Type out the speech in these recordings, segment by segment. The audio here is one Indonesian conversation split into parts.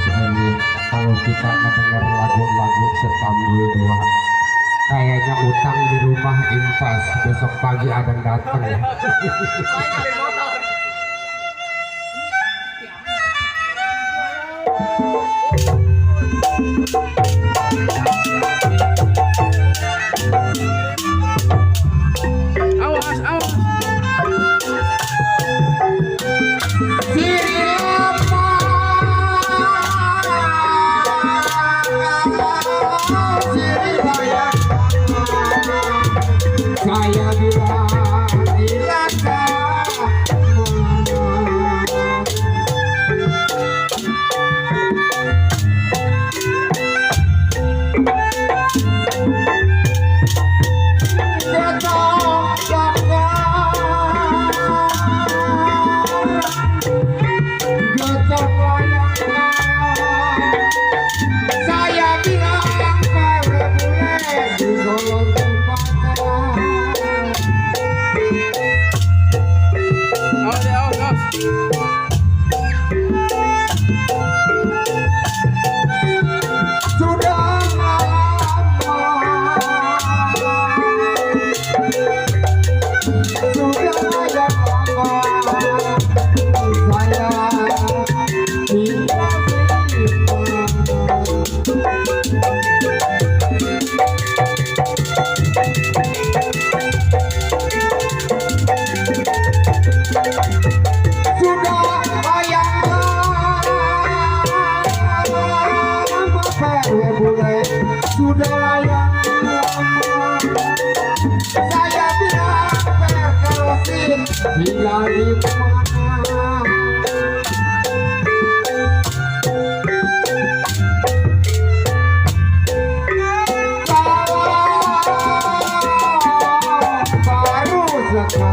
kalau kita mendengar lagu-lagu Setambul Dewa kayaknya utang di rumah impas besok pagi ada yang datang ya. Awas, awas. Saya bilang Awas, awas, awas. sudah sudah yang saya bilang perkalosin tinggal di mana baru sekarang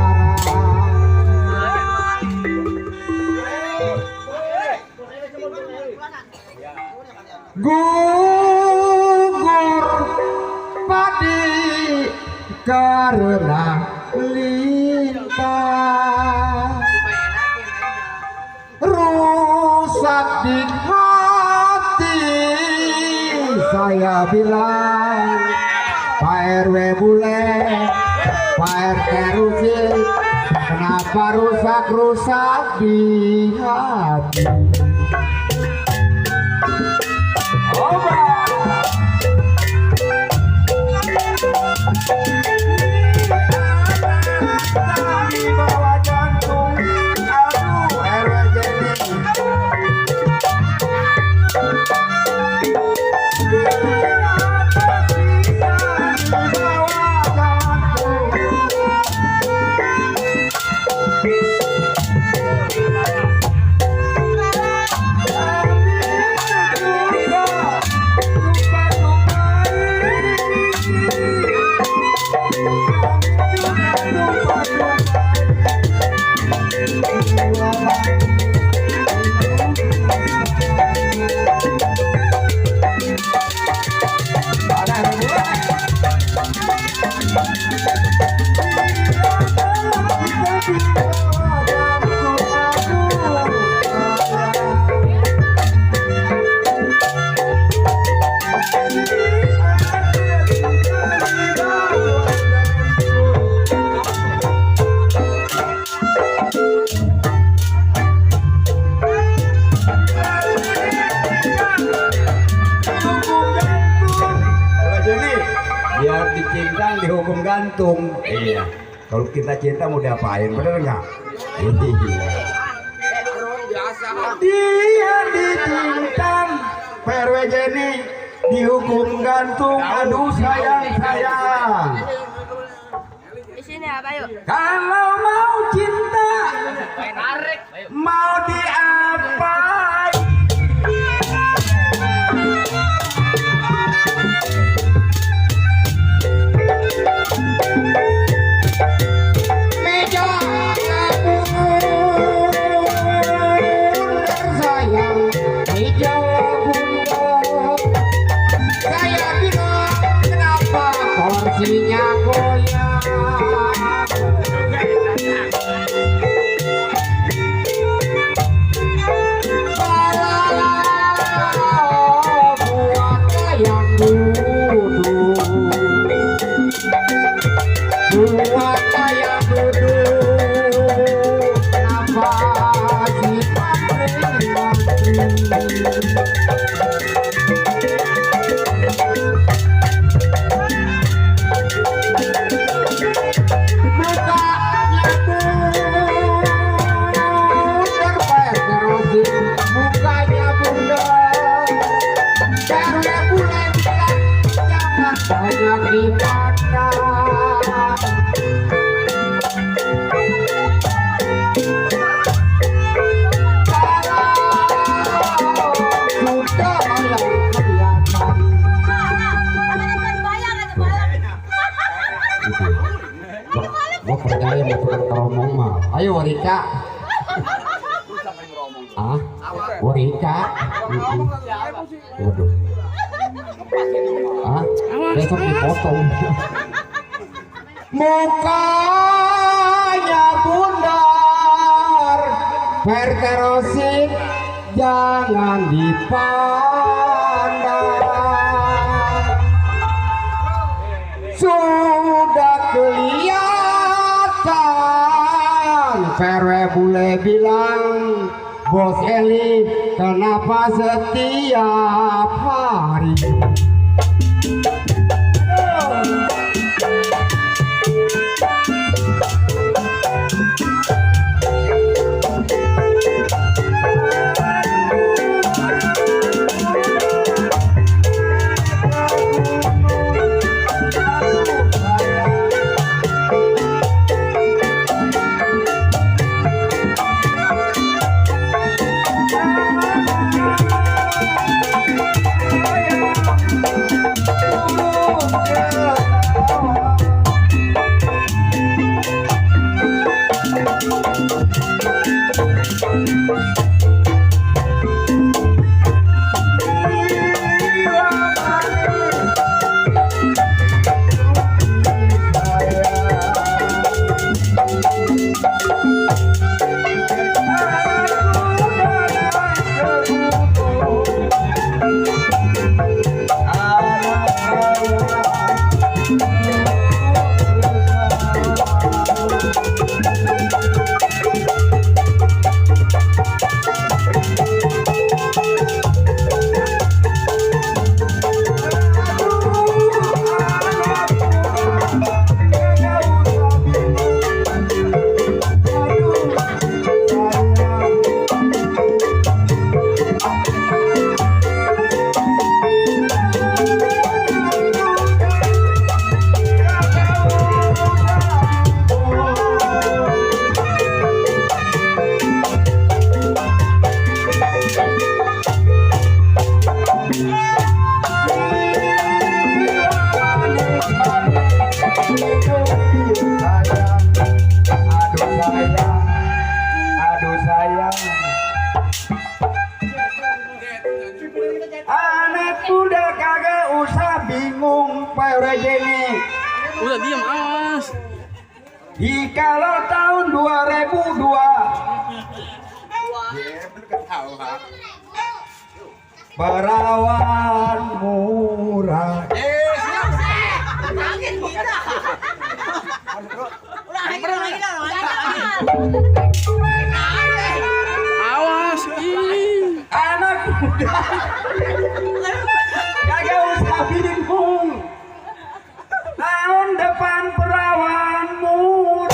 gugur padi karena lintah rusak di hati saya bilang Pak RW bule Pak RT Rusin kenapa rusak-rusak di hati. Di bawah jantung, aduh RW Jenny. Biar dicincang dihukum gantung. Iya. Kalau kita cinta mau diapain? Bener nggak? Iya. Dia dicincang, PRW Jenny dihukum gantung. Aduh sayang sayang. Di sini apa yuk? Kalau mau cinta, mau diapain? Kursinya goyang Ah, Borika. Waduh. Ah, besok dipotong. Mukanya bundar, berkerosip jangan dipandang. Sudah kelihatan, Perwe bule bilang, Bos Eli kenapa setiap hari? Anak muda kagak usah bingung Pak Rejeni. Udah diam awas. Kalau tahun 2002 perawan murah. Awas ih. Anak muda kagak usah bingung. Tahun depan perawan murah.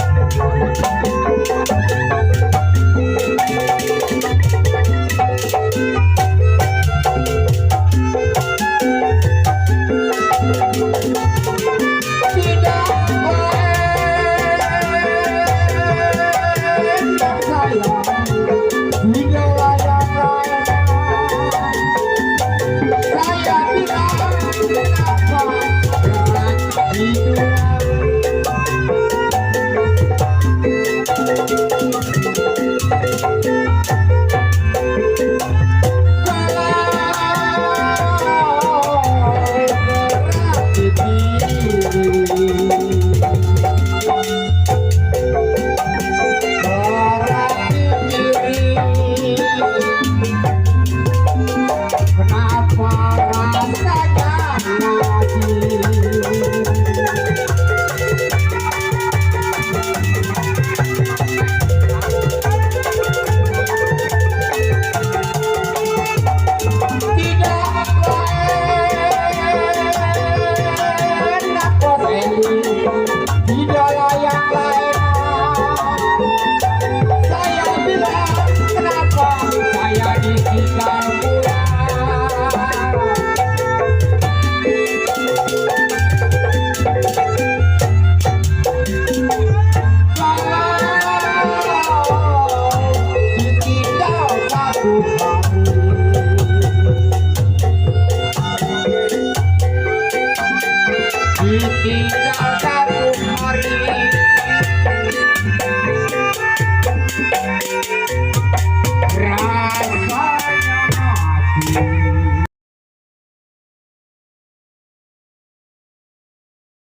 Ditinggal 1 hari